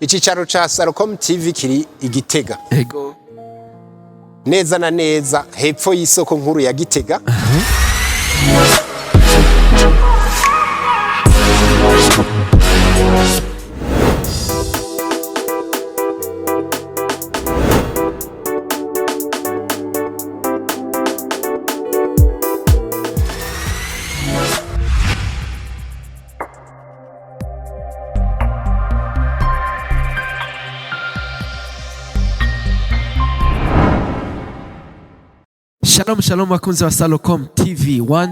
Icicaro ca Salocom TV kiri Igitega. Ego. Neza na neza hepfo y'isoko nkuru ya Gitega. Shalom shalom bakunzi wa Salocom TV 1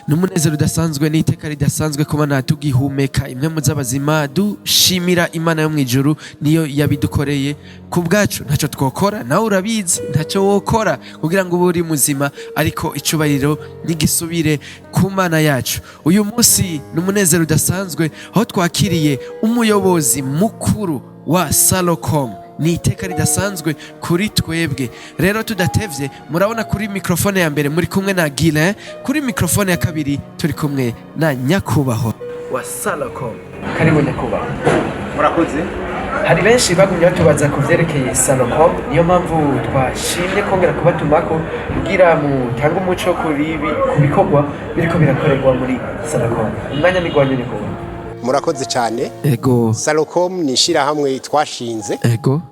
numunezero udasanzwe n'iteka ridasanzwe kuba natugihumeka imwe mu z'abazima dushimira Imana yo mwijuru niyo yabidukoreye ku bwacu ntaco twokora nawe urabizi ntaco wokora kugira ngo uri muzima ariko icubahiro n'igisubire ku Mana yacu. Uyu munsi numunezero udasanzwe aho twakiriye umuyobozi mukuru wa Salocom. Ni iteka ridasanzwe kuri twebwe. Rero tudatevye murabona kuri mikrofone ya mbere muri kumwe na Gile, kuri mikrofone ya kabiri turi kumwe na Nyakubaho wa Salocom. Karibu Nyakubaho. Murakoze. Hari benshi bagumye batubaza ku vyerekeye Salocom, niyo mpamvu twashimye kongera kubatumako kugira mutange umuco kuri ku bikorwa biriko birakorerwa muri Salocom. Umwanya ni gwanyu Nyakubaho. Murakoze cyane. Ego. Salocom ni shirahamwe twashinze. Ego.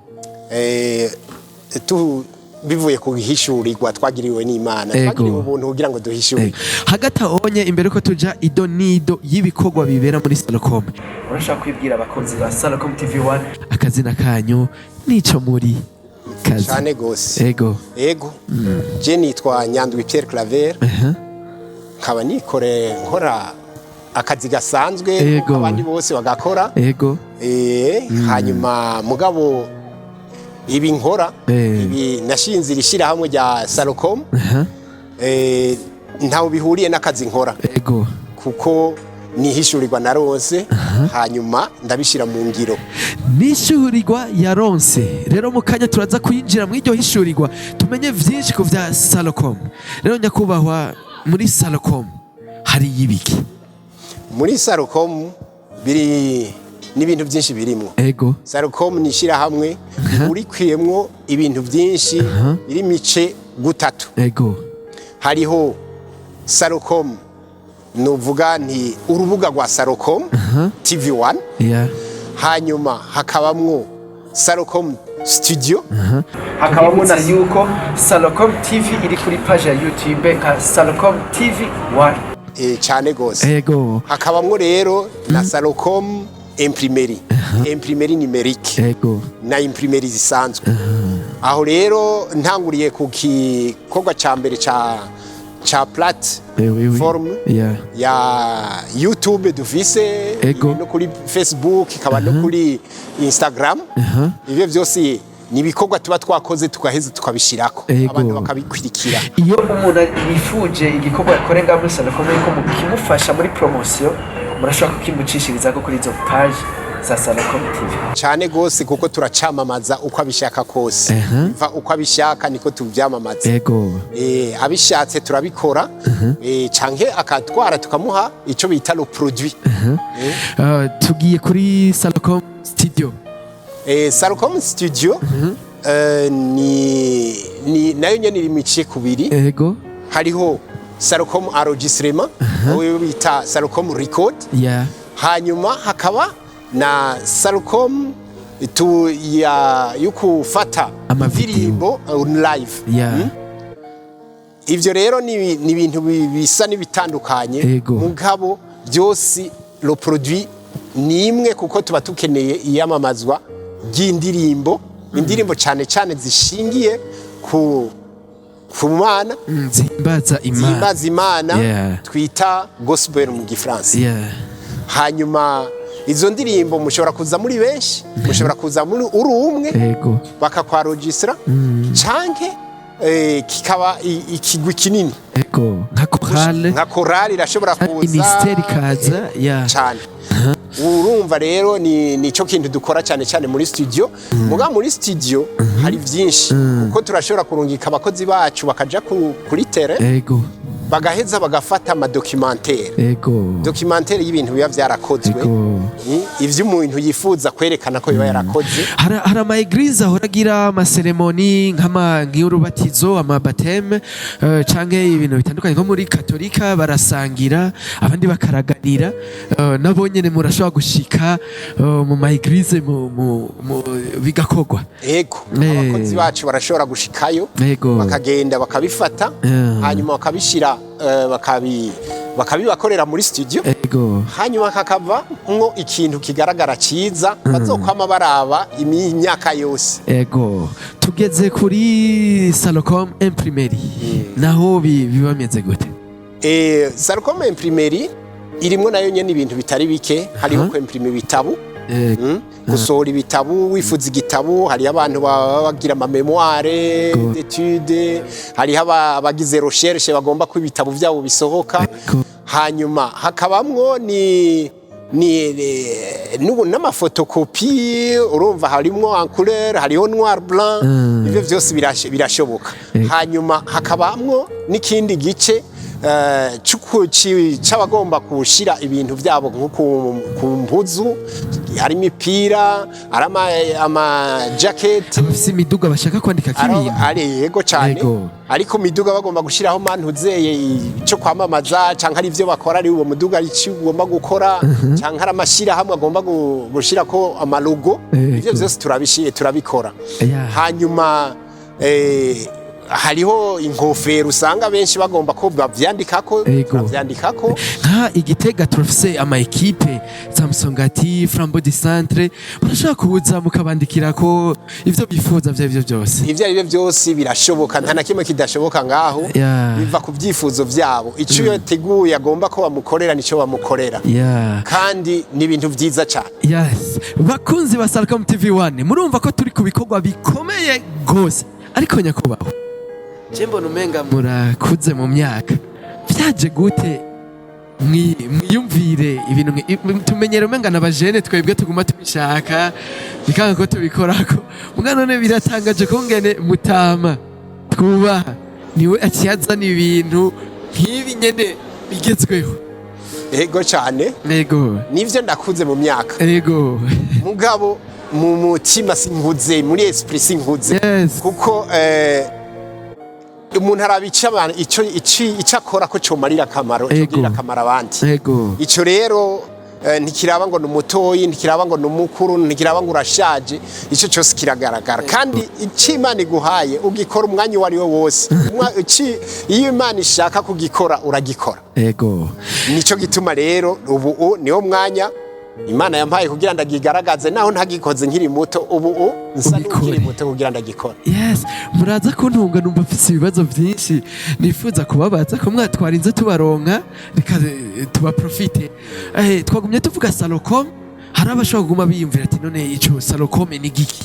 Bivuye ku hishurirwa twagiriwe n'Imana. Twagiriwe ubuntu kugira ngo duhishure. Hagati onye imbere ko tuja ido nido y'ibikorwa bibera muri Salocom. Urashaka kwibwira abakunzi ba Salocom TV 1 akazina kanyu nico muri kazi. Cyane gose. Ego. Je nitwa Nyandwi Pierre Claver. Nkaba nikore nkora akazi gasanzwe abandi bose bagakora. Ego. Hanyuma mugabo ibi nkora ibi nashinze irishirahamwe rya Salocom. Ntawo bihuriye n'akazi nkora. Ego. Kuko nihishurirwa naronse hanyuma ndabishira mu ngiro. Nishurirwa yaronse. Rero mukanya turaza kuyinjira mu iryo hishurirwa tumenye vyinshi ku vya Salocom. Rero Nyakubahwa muri Salocom hari yibiki? Muri Salocom biri n'ibintu byinshi birimo. Ego. Salocom ni shirahamwe urikwiyemwo ibintu byinshi biri mice gutatu. Ego. Hariho Salocom nuvuga nti urubuga rwa Salocom TV 1. Yeah. Hanyuma hakabamwo Salocom Studio. Hakabamwo na yuko Salocom TV iri kuri page ya YouTube ka Salocom TV 1. Cyane gose. Ego. Hakabamwo rero na Salocom Imprimerie. Imprimerie numérique. Ego. Na imprimerie zisanzwe. Aho rero ntanguriye ku gikorwa ca mbere ca platform ya YouTube dufise no kuri Facebook ikaba no kuri Instagram. Ivyo vyose ni ibikorwa tuba twakoze tukaheza tukabishirako abantu bakabikwirikira. Iyo umuntu yifuje igikorwa yakorenga muri Salocom yuko mukimufasha muri promotion murashaka kukimucishiriza ko kuri izo page za Salocom TV. Cyane gose kuko turacamamaza uko abishaka kose. Va uko abishaka niko tuvyamamaza. Ego. Abishatse turabikora canke akatwara tukamuha ico bita le produit. Tugiye kuri Salocom Studio. Salocom Studio ni nayo nyene iri mice kubiri. Ego. Hariho Salocom enregistrement oyo bita Salocom record. Yeah. Hanyuma hakaba na Salocom yukufata indirimbo live. Yeah. Ivyo rero ni ibintu bisa n'ibitandukanye mugabo byose le produit ni imwe kuko tuba tukeneye iyamamazwa y'indirimbo indirimbo cyane cyane zishingiye ku Mana zimbaza Imana twita gospel mu Gifaransa. Hanyuma izo ndirimbo mushobora kuza muri benshi mushobora kuza muri uri umwe bakakwaregistra canke kikaba ikigwi kinini. Ego. Nka chorale irashobora kuza ministeri kaza cyane. Urumva rero ni cyo kintu dukora cyane cyane muri studio. Muga muri studio hari byinshi kuko turashobora kurungika abakozi bacu bakaja kuri terrain bagaheza bagafata amadocumentaire documentaire y'ibintu biba vyarakozwe ivyo umuntu yifuza kwerekana ko biba yarakoze. Hari ama eglise ahora agira ama ceremony nk'urubatizo ama baptême canke ibintu bitandukanye nko muri katolika barasangira abandi bakaraganira nabo nyene murashobora gushika mu ma eglise bigakogwa. Abakozi bacu barashobora gushikayo bakagenda bakabifata hanyuma bakabishira bakabibakorera muri studio hanyuma kakava mwo ikintu kigaragara ciza bazokwama baraba imyaka yose. Tugeze kuri Salocom imprimerie naho bibameze gute? Salocom imprimerie irimwo nayo nyene ibintu bitari bike, hariho ko imprime ibitabu gusohora ibitabu wifuza igitabu, hari abantu bagira ama memoire d'études, hari abagize recherche bagomba ko ibitabu byabo bisohoka, hanyuma hakabamwo n'amafotokopi urumva harimwo en couleur hariho noir blanc ibyo byose birashoboka. Hanyuma hakabamwo n'ikindi gice c'abagomba kushira ibintu byabo nko ku mpuzu, hari imipira, hari ama jacket, abafise imiduga bashaka kwandika kibintu yego cyane, ariko miduga bagomba gushiraho mantuzeye cyo kwamamaza canke ari ivyo bakora ari uwo muduga ari ugomba gukora canke ari amashira hamwe agomba gushira ko amalogo, ivyo byose turabikora. Hanyuma hariho inkofero usanga benshi bagomba ko bavyandikako nka Igitega turafise ama equipe Samsungati Flambeau du Centre barashaka kuza mukabandikira ko ivyo bifuza vyo byose. Ivyo ari byo byose birashoboka, nta na kimwe kidashoboka ngaho, biva ku byifuzo vyabo. Ico yateguye agomba ko bamukorera nico bamukorera, kandi ni ibintu vyiza cyane. Bakunzi ba Salocom TV1 murumva ko turi ku bikorwa bikomeye gose, ariko nyakubahwa Jembo numenga murakuze mu myaka, vyaje gute mwiyumvire ibintu tumenyera umenga n'abajene twebwe tuguma tubishaka bikanga ko tubikorako, muga none biratangaje ko ngene mutama twubaha niwe akiyazana ibintu nk'ibi nyene bigezweho. Cyane nivyo ndakuze mu myaka mugabo mu mutima sinkuze, muri esprit sinkuze, kuko umuntu arabica abantu ico akora ko comarira akamaro, cogirira akamaro abandi. Ico rero ntikiraba ngo numutoyi, ntikiraba ngo numukuru, ntikiraba ngo urashaje, ico cyose kiragaragara. Kandi ico Imana iguhaye ugikora umwanya wari wo wose, iyo Imana ishaka kugikora uragikora. Nico gituma rero ubu niwo mwanya Imana yampaye kugira ndagigaragaze, naho ntagikoze nkiri muto, ubu nsa nkiri muto kugira ndagikora. Muraza kuntunga numva mfise ibibazo byinshi nifuza kubabaza ko mwatwarinze tubaronka, reka tuba profite. Twagumye tuvuga Salocom, hari abashobora kuguma biyumvira ati none ico Salocom ni giki?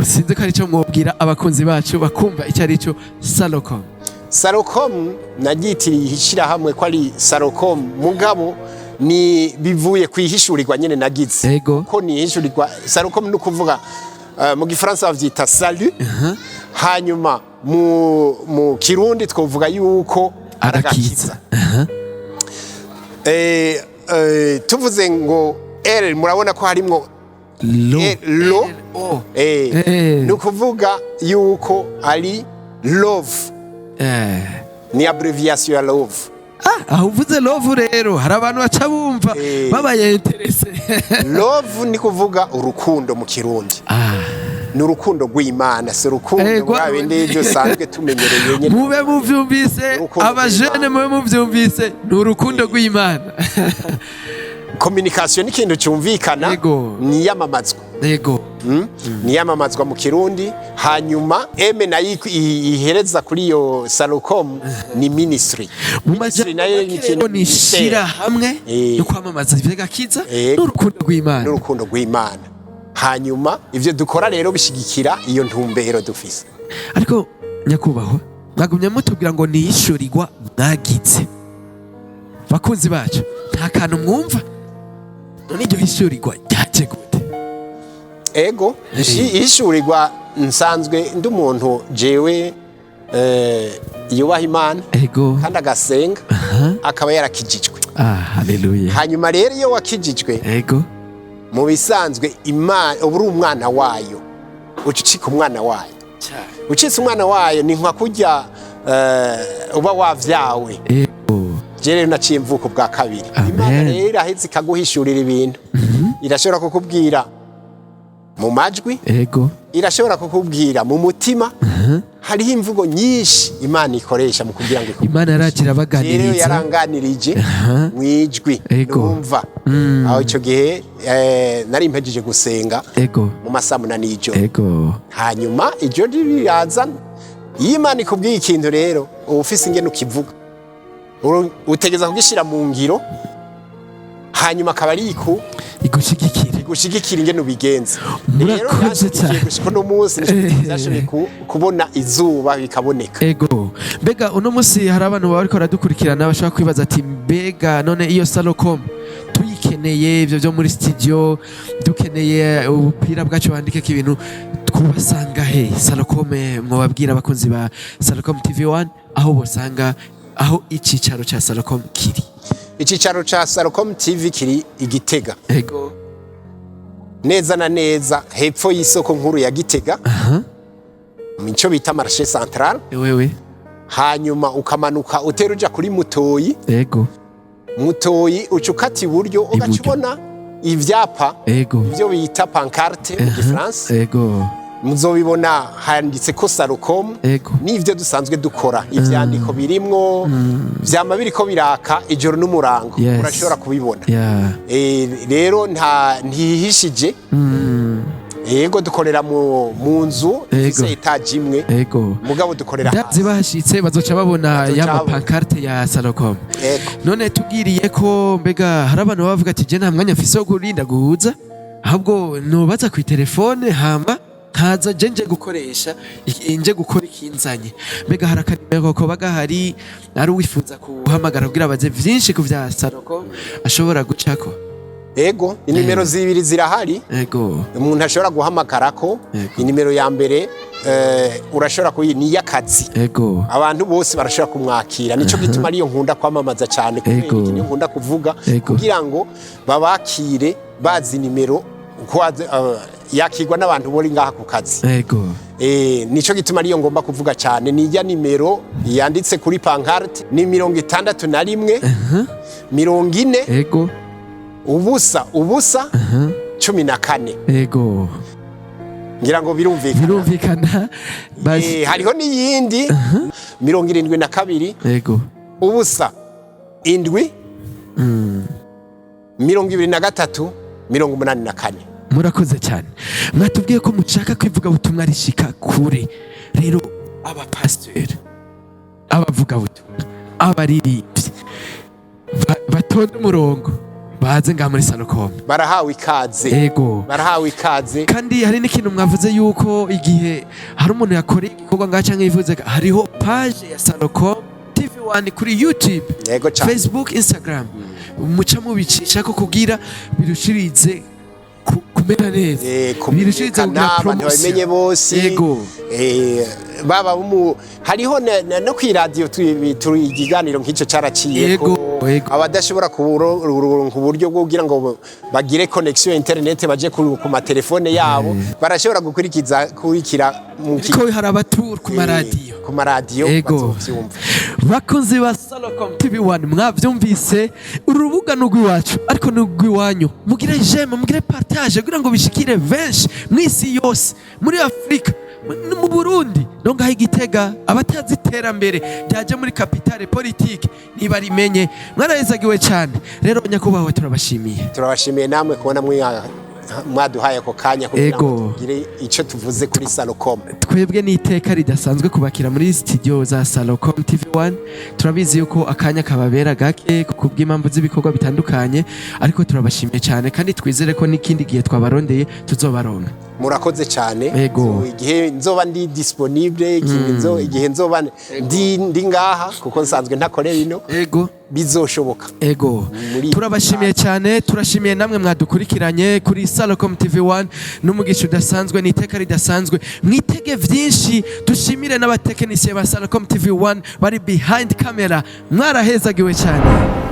Sinzi ko arico mwobwira abakunzi bacu bakumva icyo arico Salocom. Salocom nagitiriye ishirahamwe ko ari Salocom, mugabo ni bivuye kwihishurirwa nyene nagize ko ni hishurirwa. Salocom nukuvuga mu gifaransa bavyita salut, hanyuma mu kirundi twovuga yuko aragakiza. Tuvuze ngo murabona ko harimwo lo, nukuvuga yuko ari love, ni abbreviation ya love. Aho uvuze love rero hari abantu baca bumva babaye interese. Love ni kuvuga urukundo mu kirundi, ni urukundo rw'Imana, si urukundo rwabindi byo sanzwe tumenyereye nyene. Mube muvyumvise, abajene mube muvyumvise, ni urukundo rw'Imana. Communication ni ikintu cyumvikana, ni yamamazwa. Ni yamamazwa mu kirundi. Hanyuma nayo ihereza kuri iyo Salocom ni ministry. Ministry nayo ni ikintu ni shirahamwe yo kwamamaza ivy'agakiza n'urukundo rw'Imana. N'urukundo rw'Imana. Hanyuma ivyo dukora rero bishigikira iyo ntumbero dufise. Ariko nyakubahwa mwagumye mutubwira ngo ni ishurirwa mwagize. Bakunzi bacu nta kantu mwumva none iryo hishurirwa ryaje gute? Ishurirwa nsanzwe ndi umuntu jewe yubaha Imana ego kandi agasenga akaba yarakijijwe. haleluya. Hanyuma rero iyo wakijijwe ego mu bisanzwe Imana uba uri umwana wayo, ucika umwana wayo. Ucitse umwana wayo ni nka kurya uba wavyawe. ego je rero naciye mvuko bwa kabiri. Imana rero iraheze ikaguhishurira ibintu. Irashobora kukubwira mu majwi, ego irashobora kukubwira mu mutima. Hariho imvugo nyinshi Imana ikoresha mu kugira ngo Imana yarakira baganiriza. Rero yaranganirije mwijwi numva. Aho ico gihe nari mpejeje gusenga ego mu masamuna n'ijoro. ego Hanyuma ijoro riraza, iyo Imana ikubwiye ikintu rero ufise ingene ukivuga, utegeza kugishira mu ngiro, hanyuma akaba ari igushigikira ingene ubigenza. Rero murakoze gushika no munsi nashoboye kubona izuba bikaboneka. ego mbega uno munsi hari abantu bariko baradukurikirana bashaka kwibaza ati mbega none iyo Salocom tuyikeneye ivyo byo muri studio, dukeneye ubupira bwacu bandikeko ibintu, twubasanga he? Salocom mwababwira abakunzi ba Salocom TV1 aho bosanga, aho icicaro ca Salocom kiri? Icicaro ca Salocom TV kiri Igitega. ego neza na neza hepfo y'isoko nkuru ya Gitega. Mico bita marché central. wewe Hanyuma ukamanuka utera uja kuri Mutoyi. ego Mutoyi ucukati iburyo ugacubona ivyapa. ego Ivyo bita pancarte mu Gifaransa. ego muzobibona handitse ko Salocom. ego N'ivyo dusanzwe dukora, ivyandiko birimwo vyama biriko biraka ijoro n'umurango. Yes. Urashobora kubibona. yeah Rero ntihishije. Yego dukorera mu nzu ifise etage imwe. ego Mugabo dukorera ndazi bahashitse bazoca babona ya pancarte ya Salocom. None tubwiriye ko mbega hari abantu bavuga ati je nta mwanya mfise wo kurinda guhuza, ahubwo nobaza ku telefone hamba nkaza nje gukoresha nje gukora ikinzanye. Mbega hari akanimero ko bagahari ari wifuza kuhamagara kugira baze vyinshi ku vya Salocom ashobora gucako? Ego inimero zibiri zirahari. Ego umuntu ashobora guhamagarako. Inimero ya mbere urashobora ni y'akazi. ego Abantu bose barashobora kumwakira, nico gituma ariyo nkunda kwamamaza cyane, kubera niyo nkunda kuvuga kugira ngo babakire bazi nimero yakigwa n'abantu bori ngaha ku kazi. ego nico gituma ariyo ngomba kuvuga cyane. Nijya nimero yanditse kuri pancarte ni 61 40 ego ubusa 14. ego ngira ngo birumvikana. Hariho n'iyindi 72 ego ubusa 7 23 84. Murakoze cyane. Mwatubwiye ko mushaka kwivuga butumwa rishika kure. Rero aba pasteur, abavuga butumwa, abaririmbyi batonda umurongo baze ngaha muri Salocom barahawe ikaze. ego barahawe ikaze. Kandi hari n'ikintu mwavuze yuko igihe hari umuntu yakoreye igikorwa ngaha canke yivuze hariho page ya Salocom TV1 kuri YouTube, Facebook, Instagram. Muca mubicisha ko kugira birushirize kumera neza, birushirize kugira promotion bamenye bose. Yego baba hariho no ku radio turi ikiganiro nk'icyo cyaraciye ko abadashobora kuronka uburyo bwo kugira ngo bagire connection internet baje ku matelefone yabo barashobora kurikira ko hari abatur ku maradiyo bazovyumva. Bakunzi ba Salocom TV1 mwavyumvise, urubuga n'ugwiwacu ariko n'ugwiwanyu, mugire j'aime, mugire partage kugira ngo bishikire benshi mwisi yose, muri Afrika, mu Burundi no ngaho Igitega. Abatazi iterambere ryaje muri capitale politique niba rimenye. Mwarahezagiwe cyane rero nyakubahwa, turabashimiye namwe kubona mwaduhaye ako kanya kugira ngo tugire icyo tuvuze kuri Salocom. Twebwe n'iteka ridasanzwe kubakira muri studio za Salocom TV1. Turabizi yuko akanya kababera gake kubw'impamvu z'ibikorwa bitandukanye, ariko turabashimiye cyane kandi twizere ko n'ikindi gihe twabarondeye tuzobaronka. murakoze cyane. Ego. Igihe nzoba ndi disponible, igihe nzoba ndi ngaha kuko nsanzwe ntakorera ino. Ego. Bizoshoboka. Ego. Turabashimiye cyane, turashimiye namwe mwadukurikiranye kuri Salocom TV1 n'umugisha udasanzwe n'iteka ridasanzwe. Mwitege vyinshi, dushimire n'abatekinisiye ba Salocom TV1 bari behind camera. Mwarahezagiwe cyane.